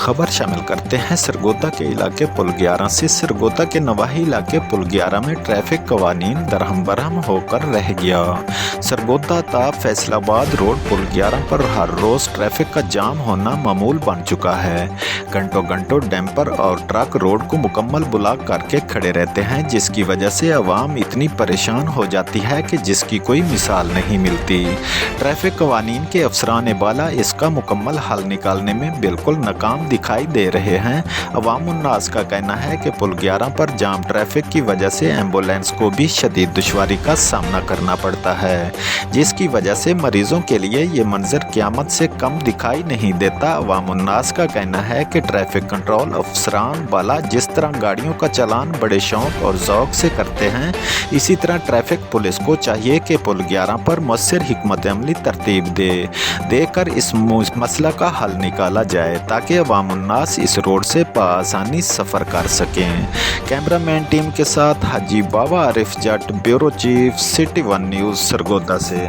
खबर शामिल करते हैं सरगोदा के इलाके पुल 11 से। सरगोदा के नवाही इलाके पुल 11 में ट्रैफिक कवानीन दरहम बरहम होकर रह गया। सरगोदा ता फैसलाबाद रोड पुल 11 पर हर रोज ट्रैफिक का जाम होना मामूल बन चुका है। घंटों घंटों डैम्पर और ट्रक रोड को मुकम्मल ब्लॉक करके खड़े रहते हैं, जिसकी वजह से आवाम इतनी परेशान हो जाती है कि जिसकी कोई मिसाल नहीं मिलती। ट्रैफिक कवानीन के अफसरान बाला इसका मुकम्मल हल निकालने में बिल्कुल नाकाम दिखाई दे रहे हैं। अवाम उन्नास का कहना है कि पुल 11 पर जाम ट्रैफिक की वजह से एम्बुलेंस को भी शदीद दुश्वारी का सामना करना पड़ता है, जिसकी वजह से मरीजों के लिए ये मंजर क़यामत से कम दिखाई नहीं देता। अवाम उन्नास का कहना है कि ट्रैफिक कंट्रोल अफसरान बाला जिस तरह गाड़ियों का चालान बड़े शौक और ज़ौक़ से करते हैं, इसी तरह ट्रैफिक पुलिस को चाहिए कि पुल 11 पर मौसर हिकमत अमली तरतीब देकर इस मसला का हल निकाला जाए ताकि अवाम उन्नास इस रोड से बआसानी सफ़र कर सकें। कैमरामैन टीम के साथ Haji Baba Arif Jatt, bureau chief, city 1 news Sargodha से।